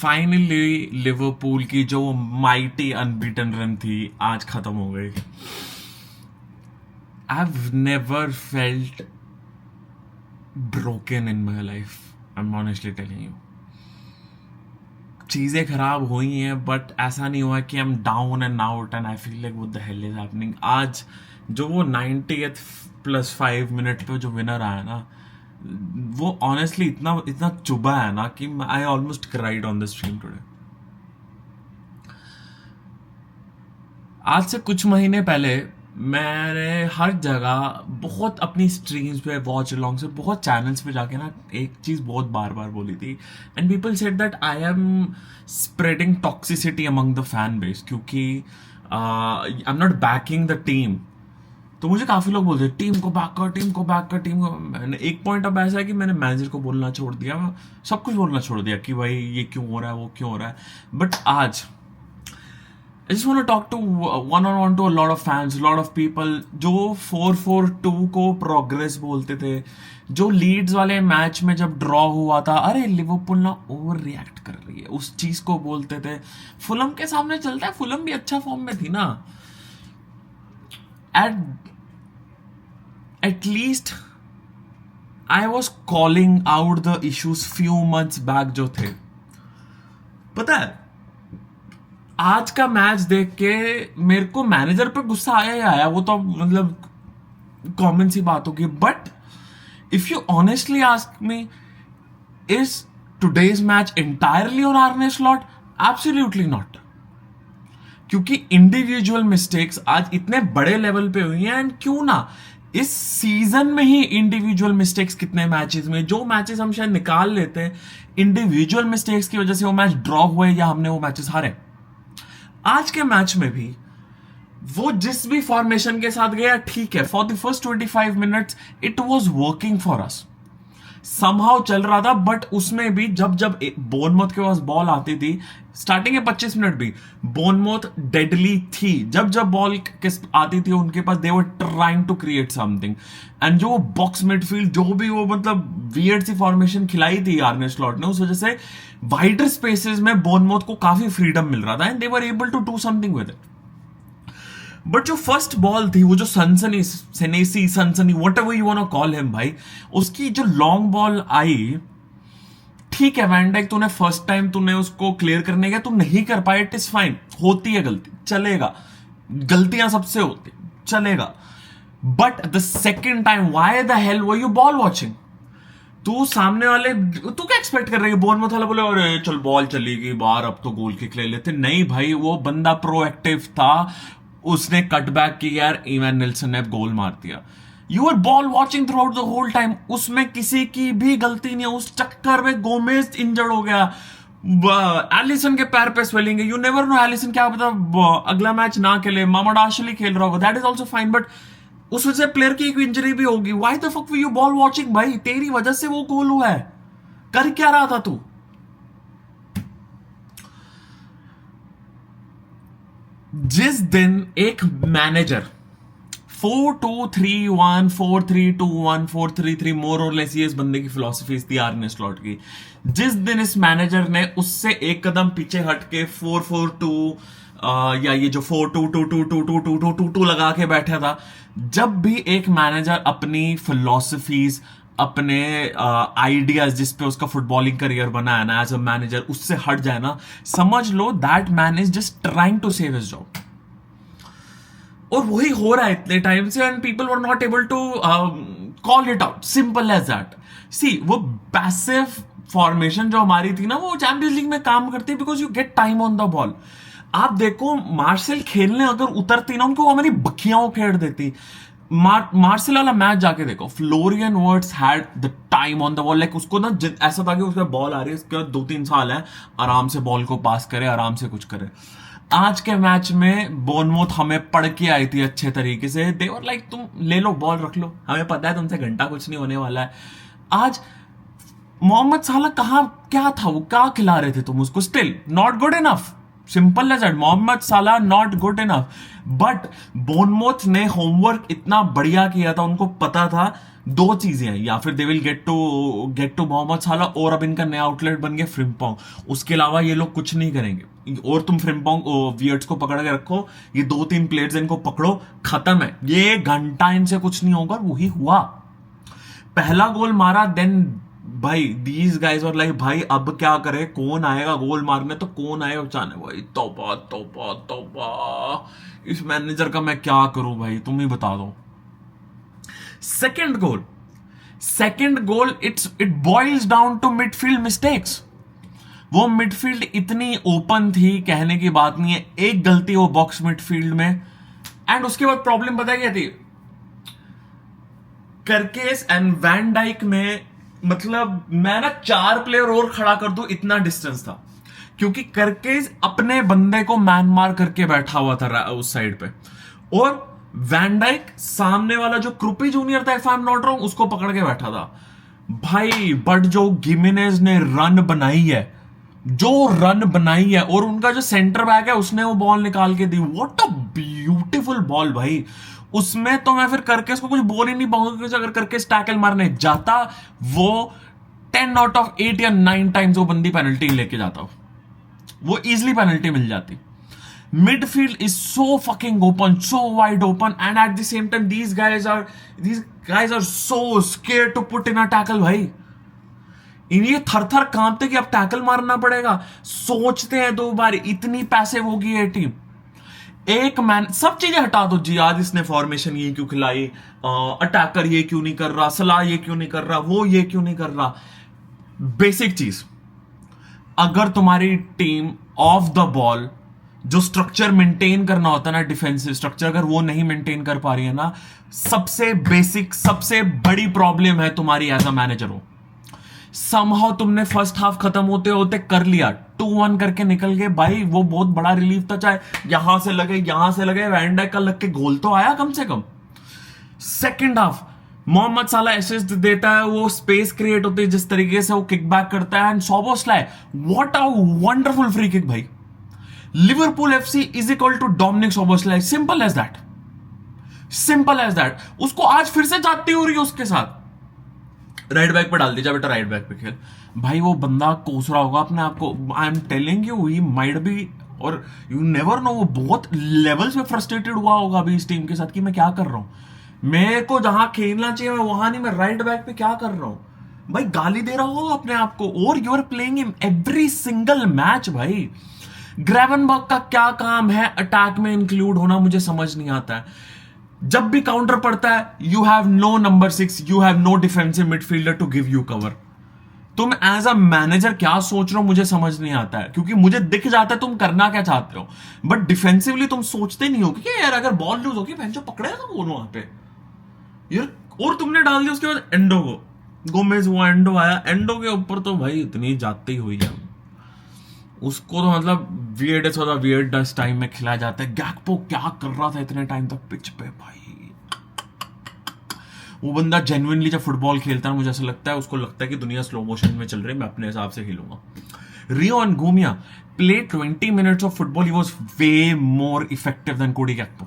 Finally Liverpool की जो mighty unbeaten run थी आज खत्म हो गई. I have never felt broken in my life. I am honestly telling you. चीजें खराब हुई हैं बट ऐसा नहीं हुआ कि I am down and out and I feel like what the hell is happening. आज जो वो 90th +5 मिनट पे जो विनर आया ना, वो ऑनेस्टली इतना इतना चुभा है ना कि I almost cried on the stream today. आज से कुछ महीने पहले मैंने हर जगह बहुत अपनी स्ट्रीम्स पे वॉच अलॉन्ग से बहुत चैनल्स पे जाके ना एक चीज बहुत बार बार बोली थी and people said that I am spreading toxicity among the fan base क्योंकि I am not backing the team. तो मुझे काफी लोग बोलते टीम को बैक कर, टीम को बैक कर, टीम को. मैंने एक पॉइंट अब ऐसा है कि मैंने मैनेजर को बोलना छोड़ दिया, सब कुछ बोलना छोड़ दिया कि भाई ये क्यों हो रहा है, वो क्यों हो रहा है. बट आज I just want to talk to one-on-one to a lot of fans, a lot of people जो 4-4-2 को प्रोग्रेस बोलते थे, जो लीड्स वाले मैच में जब ड्रॉ हुआ था, अरे लिवरपूल ना ओवर रिएक्ट कर रही है, उस चीज को बोलते थे. फुलम के सामने चलता है, फुलम भी अच्छा फॉर्म में थी ना. At least I was calling out the issues few months back जो थे. पता है आज का मैच देख के मेरे को मैनेजर पे गुस्सा आया ही आया, वो तो मतलब कॉमन सी बात होगी. But if you honestly ask me, is today's match entirely on आर्ने slot? Absolutely not. क्योंकि इंडिविजुअल मिस्टेक्स आज इतने बड़े लेवल पे हुई हैं एंड क्यों ना इस सीजन में ही इंडिविजुअल मिस्टेक्स कितने मैचेस में, जो मैचेस हम शायद निकाल लेते हैं इंडिविजुअल मिस्टेक्स की वजह से वो मैच ड्रॉ हुए या हमने वो मैचेस हारे. आज के मैच में भी वो जिस भी फॉर्मेशन के साथ गया ठीक है, for the first 25 minutes it was working for us, somehow चल रहा था. बट उसमें भी जब जब बोर्नमouth के पास बॉल आती थी, स्टार्टिंग के 25 मिनट भी बोर्नमouth डेडली थी. जब जब बॉल आती थी उनके पास, they were trying to create something. And जो बॉक्स मिडफील्ड जो भी वो मतलब वियर्ड सी फॉर्मेशन खिलाई थी आर्ने स्लॉट ने, उस वजह से वाइडर स्पेसेस में बोर्नमouth को काफी फ्रीडम मिल रहा था and they were able to do something with it. But जो फर्स्ट बॉल थी, वो जो सनसनी whatever you want to call him भाई, उसकी जो लॉन्ग बॉल आई, ठीक है वैन डाइक तूने फर्स्ट टाइम तूने उसको क्लियर करने गया, तू नहीं कर पाया, इट इज फाइन, होती है गलती, चलेगा, गलतियां सबसे होती, चलेगा. But the second time why the hell were you ball watching? तू सामने वाले, तू क्या एक्सपेक्ट कर रही है? बोर्नमouth वाला बोले अरे चल बॉल चलेगी बाहर, अब तो गोल किक ले लेते. नहीं भाई, वो बंदा प्रोएक्टिव था, उसने कटबैक किया यार, इवान निल्सन ने गोल मार दिया. You are ball watching throughout the whole time, उसमें किसी की भी गलती नहीं है. उस चक्कर में गोमेज इंजर्ड हो गया, एलिसन के पैर पे स्वेलिंग है, यू नेवर नो एलिसन क्या पता अगला मैच ना खेले, मामाड आशली खेल रहा होगा, that is also fine. But उस वजह से प्लेयर की एक इंजरी भी होगी. Why the fuck were you ball watching भाई? तेरी वजह से वो गोल हुआ है, कर क्या रहा था तू? जिस दिन एक मैनेजर 4-2-3-1 4-3-2-1 4-3-3 मोर और लेस, ये इस बंदे की फिलॉसफी थी आर्ने स्लॉट की. जिस दिन इस मैनेजर ने उससे एक कदम पीछे हट के 4-4-2 या ये जो 4-2-2-2-2-2-2-2 लगा के बैठा था, जब भी एक मैनेजर अपनी फिलॉसफीज, अपने आइडियाज जिस पे उसका फुटबॉलिंग करियर बना है ना एज अ मैनेजर, उससे हट जाए ना, समझ लो that man is just trying to save his job. और वही हो रहा है इतने टाइम से and people were not able to call it out, simple as that. See वो पैसिव फॉर्मेशन जो हमारी थी ना, वो चैंपियंस लीग में काम करती है because you get time on the ball. आप देखो मार्शल खेलने अगर उतरती ना, उनको हमारी बखियां उखेड़ देती. मार्शल वाला मैच जाके देखो, Florian words had the time on the ball. Like उसको ना ऐसा था कि उसका बॉल आ रही है, उसके 2-3 साल है, आराम से बॉल को पास करे, आराम से कुछ करे. आज के मैच में बोर्नमouth हमें पढ़ के आई थी अच्छे तरीके से. दे वर लाइक तुम ले लो बॉल, रख लो, हमें पता है तुमसे घंटा कुछ नहीं होने वाला है. आज मोहम्मद साला कहाँ, क्या था वो, क्या खिला रहे थे तुम उसको? Still not good enough, simple as that. Mohamed Salah not good enough. But Bournemouth ने होमवर्क इतना बढ़िया किया था, उनको पता था दो चीजें हैं, या फिर they will get to Mohamed Salah, और अब इनका नया आउटलेट बन गया फ्रिम्पोंग। उसके अलावा ये लोग कुछ नहीं करेंगे। और तुम फ्रिम्पोंग वियर्ट्स को पकड़ के रखो, ये 2-3 प्लेयर्स इनको पकड़ो, खत्म है। ये घंटा इनसे कुछ नहीं होगा। वही हुआ, पहला गोल मारा, देन भाई दीज गाइज और लाइक भाई अब क्या करे, कौन आएगा गोल मारने, तो कौन आएगा बचाने। भाई तौबा तौबा तौबा, इस मैनेजर का मैं क्या करूं भाई, तुम ही बता दो। Second goal it boils down to midfield mistakes. वो मिडफील्ड इतनी ओपन थी, कहने की बात नहीं है। एक गलती वो बॉक्स मिडफील्ड में, एंड उसके बाद प्रॉब्लम पता क्या थी, करकेस एंड वैन डाइक में, मतलब मैं ना 4 प्लेयर और खड़ा कर दूं इतना डिस्टेंस था, क्योंकि करकेस अपने बंदे को मैन मार करके बैठा हुआ था उस साइड पे, और वैन डाइक सामने वाला जो क्रूपी जूनियर था, if I am not wrong, उसको पकड़ के बैठा था। भाई बट जो गिमेनेज ने रन बनाई है, और उनका जो सेंटर बैक है उसने वो बॉल निकाल के दी, व्हाट अ ब्यूटीफुल बॉल भाई। उसमें तो मैं फिर करकेस को कुछ बोल ही नहीं पाऊंगा, क्योंकि अगर करकेस टैकल मारने जाता, वो 10 आउट ऑफ 8 या 9 टाइम्स वो बंदी पेनल्टी लेके जाता, वो इजिली पेनल्टी मिल जाती। Midfield is so fucking open, so wide open, and at the same time these guys are so scared to put in a tackle भाई। इन्हें थर-थर कांपते कि अब टैकल मारना पड़ेगा, सोचते हैं 2 बार, इतनी पैसिव होगी ये टीम। एक मैन, सब चीजें हटा दो जी, आज इसने फॉर्मेशन ये क्यों खिलाई, अटैकर ये क्यों नहीं कर रहा, सलाह ये क्यों नहीं कर रहा, वो ये क्यों नहीं कर रहा। बेसिक चीज, अगर तुम्हारी टीम ऑफ द बॉल जो स्ट्रक्चर मेंटेन करना होता है ना, डिफेंसिव स्ट्रक्चर, अगर वो नहीं मेंटेन कर पा रही है ना, सबसे बेसिक, सबसे बड़ी प्रॉब्लम है तुम्हारी एज अ मैनेजर हो। समहाउ तुमने फर्स्ट हाफ खत्म होते होते कर लिया, 2-1 करके निकल गए भाई, वो बहुत बड़ा रिलीफ था। चाहे यहां से लगे वैन डाइक का लग के गोल तो आया कम से कम। सेकेंड हाफ मोहम्मद साला असिस्ट देता है, वो स्पेस क्रिएट होती है, जिस तरीके से वो किक बैक करता है, and Szoboszlai, what a wonderful free kick भाई। Liverpool FC is equal to Dominik Szoboszlai, simple as that. उसको आज फिर से जाती हो रही है उसके साथ, राइट बैक पे डाल दीजिए बेटा, राइट बैक पे खेल। भाई वो बंदा कोस रहा होगा अपने आप को, I am telling you, he might be, और यू नेवर नो, वो बहुत लेवल्स पे फ्रस्ट्रेटेड हुआ होगा अभी इस टीम के साथ कि मैं क्या कर रहा हूं, मेरे को जहां खेलना चाहिए मैं वहां नहीं, मैं राइट बैक पे क्या कर रहा हूं भाई। गाली दे रहा होगा अपने आप को, और you are playing in every single match भाई। ग्रेवनबर्ग का क्या काम है अटैक में इंक्लूड होना, मुझे समझ नहीं आता है। जब भी काउंटर पड़ता है, you have no number 6, you have no defensive midfielder to give you cover. तुम एज अ मैनेजर क्या सोच रहे हो मुझे समझ नहीं आता है, क्योंकि मुझे दिख जाता है तुम करना क्या चाहते हो, बट डिफेंसिवली तुम सोचते नहीं हो कि यार अगर बॉल लूज होगी भैंचो पकड़ेगा कौन वहां पे यार। और तुमने डाल दिया उसके बाद एंडो को, गोमेज हुआ, एंडो आया, एंडो के ऊपर तो भाई इतनी जाती हुई है उसको, तो मतलब वियर्ड टाइम में खिलाया जाता है। गैक्पो क्या कर रहा था इतने टाइम तक पिच पे भाई, वो बंदा जेन्युइनली जब फुटबॉल खेलता है मुझे ऐसा लगता है, उसको लगता है कि दुनिया स्लो मोशन में चल रही है, मैं अपने हिसाब से खेलूंगा। रियो एंगोमिया played 20 minutes of football, he was way more effective than Cody Gakpo।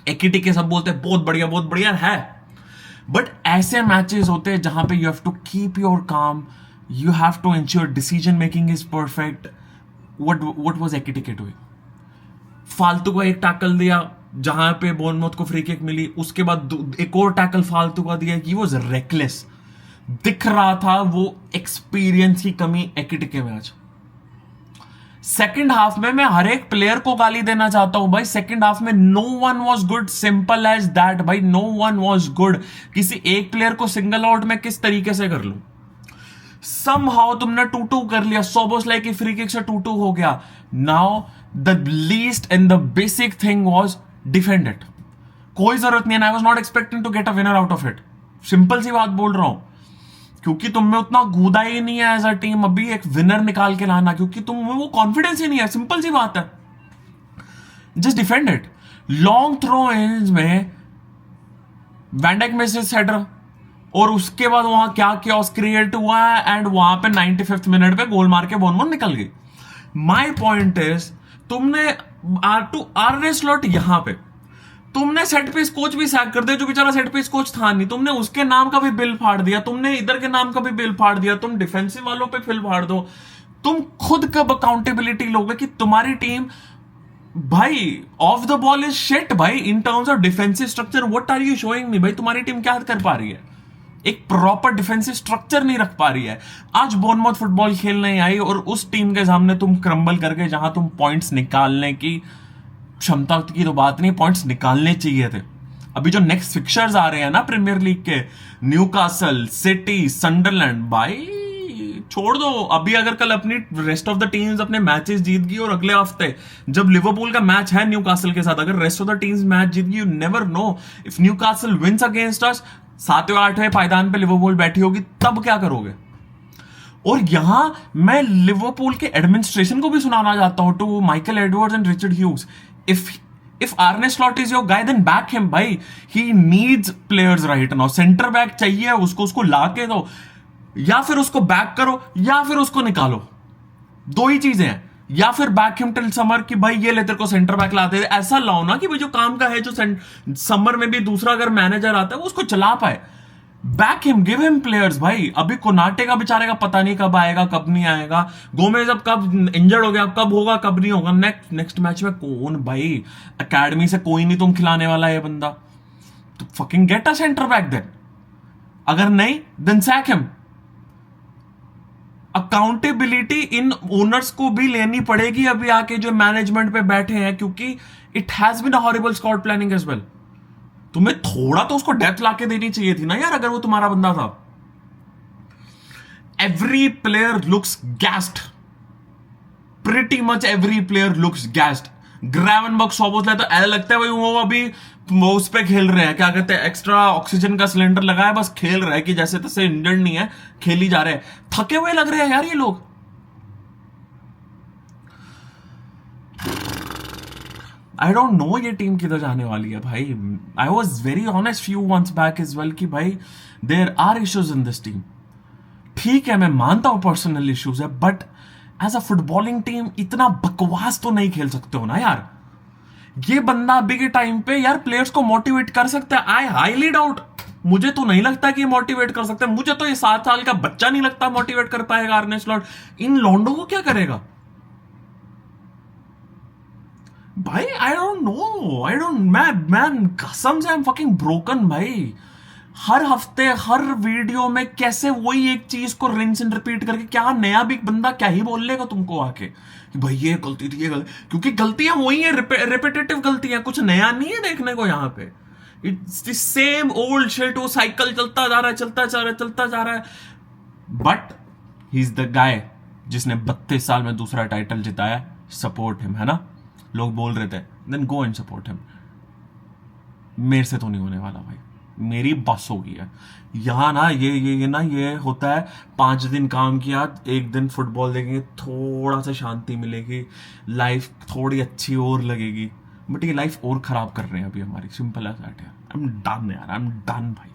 एकिटी के सब बोलते हैं बहुत बढ़िया है, बट ऐसे मैचेस होते हैं जहां पे you have to keep your calm, you have to ensure decision making is perfect। what was Ekitike doing? फालतू का एक टैकल दिया जहां पे बोर्नमouth को फ्री किक मिली, उसके बाद एक और टैकल फालतू का दिया। he was reckless, दिख रहा था वो एक्सपीरियंस की कमी Ekitike में आज। सेकेंड हाफ में मैं हर एक प्लेयर को गाली देना चाहता हूं भाई। सेकेंड हाफ में no one was good, simple as that भाई, नो वन वॉज गुड। किसी एक प्लेयर को सिंगल आउट में किस तरीके से कर लूं, समहाउ तुमने 2-2 कर लिया, सोबोस्लाई की फ्री किक से 2-2 हो गया। Now the least and the basic thing was defend it. कोई जरूरत नहीं है, I was not expecting to get a winner out of it, simple सी बात बोल रहा हूं, क्योंकि तुम में उतना कूदा ही नहीं है एज अ टीम अभी एक विनर निकाल के लाना, क्योंकि तुम में वो कॉन्फिडेंस ही नहीं है, सिंपल सी बात है। Just defend it. Long throw ends में वैन डाइक मिसेस हेडर, और उसके बाद वहां क्या chaos क्रिएट हुआ है, एंड वहां पे 95th मिनट पे गोल मार के बोर्नमouth निकल गई। माई पॉइंट इज, तुमने आर्ने स्लॉट यहां पे, तुमने सेट पीस कोच भी सैक कर दिया, जो बेचारा सेट पीस कोच था नहीं, तुमने उसके नाम का भी बिल फाड़ दिया, तुमने इधर के नाम का भी बिल फाड़ दिया, तुम डिफेंसिव वालों पे बिल फाड़ दो। तुम खुद कब अकाउंटेबिलिटी लोगे कि तुम्हारी टीम भाई off the ball is shit भाई, in terms of defensive structure what are you showing me भाई, तुम्हारी टीम क्या कर पा रही है, एक प्रॉपर डिफेंसिव स्ट्रक्चर नहीं रख पा रही है। आज बोर्नमouth फुटबॉल खेलने आई और उस टीम के सामने तुम क्रम्बल करके, जहां तुम पॉइंट्स निकालने की क्षमता की तो बात नहीं, पॉइंट्स निकालने चाहिए थे। अभी जो नेक्स्ट फिक्चर्स आ रहे हैं ना प्रीमियर लीग के, न्यूकासल, सिटी, सनडरलैंड, भाई छोड़ दो। अभी अगर कल अपनी रेस्ट ऑफ द टीम्स अपने मैचेस जीत गई और अगले हफ्ते जब लिवरपूल का मैच है न्यूकासल के साथ, अगर rest of the teams match जीत गई, you never know if Newcastle wins against us, 7वें 8वें पायदान पे लिवरपूल बैठी होगी, तब क्या करोगे। और यहां मैं लिवरपूल के एडमिनिस्ट्रेशन को भी सुनाना चाहता हूं, to Michael Edwards and Richard Hughes, if Arne Slot is your guy, then back him भाई, he needs players right now, centre back चाहिए उसको ला के दो, या फिर उसको बैक करो या फिर उसको निकालो, दो ही चीजें हैं, या फिर बैक हिम टिल समर कि भाई ये ले तेरे को सेंटर बैक लाते, ऐसा लाओ ना कि भाई जो काम का है, जो समर में भी दूसरा अगर मैनेजर आता है वो उसको चला पाए। Back him, give him players भाई। अभी कोनाटे का बेचारे का पता नहीं कब आएगा कब नहीं आएगा, गोमेज अब कब इंजर्ड हो गया, अब कब होगा कब नहीं होगा, नेक्स्ट मैच में कौन भाई, एकेडमी से कोई नहीं तुम खिलाने वाला है बंदा, तो fucking get a centre back then, अगर नहीं देन सैक हिम। अकाउंटेबिलिटी इन ओनर्स को भी लेनी पड़ेगी अभी आके जो मैनेजमेंट पे बैठे हैं, क्योंकि it has been a horrible squad planning as well. तुम्हें थोड़ा तो उसको डेप्थ लाके देनी चाहिए थी ना यार, अगर वो तुम्हारा बंदा था। Every player looks gassed, pretty much every player looks gassed. Gravenberch, Szoboszlai तो ऐसा लगता है भाई वो अभी वो उस पे खेल रहे हैं, क्या कहते हैं, एक्स्ट्रा ऑक्सीजन का सिलेंडर लगाया बस खेल रहे हैं, कि जैसे तैसे इंजर्ड नहीं है, खेल ही जा रहे हैं। थके हुए लग रहे हैं यार ये लोग। आई डोंट नो ये टीम किधर जाने वाली है भाई। I was very honest few months back as well कि भाई there are issues in this team. ठीक है मैं मानता हूं पर्सनल इश्यूज है, but as a footballing team इतना बकवास तो नहीं खेल सकते हो ना यार। ये बंदा अभी के टाइम पे यार प्लेयर्स को मोटिवेट कर सकता है, आई हाईली डाउट, मुझे तो नहीं लगता कि मोटिवेट कर सकता है। मुझे तो ये 7 साल का बच्चा नहीं लगता मोटिवेट कर पाएगा आर्ने स्लॉट। इन लॉन्डो को क्या करेगा भाई, आई डोंट नो, आई डोंट, मैं कसम से आई एम फकिंग ब्रोकन भाई। हर हफ्ते हर वीडियो में कैसे वही एक चीज को रिंस एंड रिपीट करके, क्या नया भी बंदा क्या ही बोल लेगा तुमको आके कि भाई ये गलती थी ये गलती, क्योंकि गलतियां वही है, रिपीटेटिव गलतियां, कुछ नया नहीं है देखने को यहाँ पे। It's the same old shit, वो साइकिल चलता जा रहा है चलता जा रहा है चलता जा रहा है। But he is the guy जिसने 32 साल में दूसरा टाइटल जिताया। सपोर्ट हिम, है ना, लोग बोल रहे थे, then go and support him. मेरे से तो नहीं होने वाला भाई, मेरी बस हो गई है यहाँ ना। ये होता है 5 दिन काम किया, 1 दिन फुटबॉल देखेंगे, थोड़ा सा शांति मिलेगी, लाइफ थोड़ी अच्छी और लगेगी। बट ये लाइफ और खराब कर रहे हैं अभी हमारी, सिंपल एज दैट यार। आई एम डन यार, आई एम डन भाई।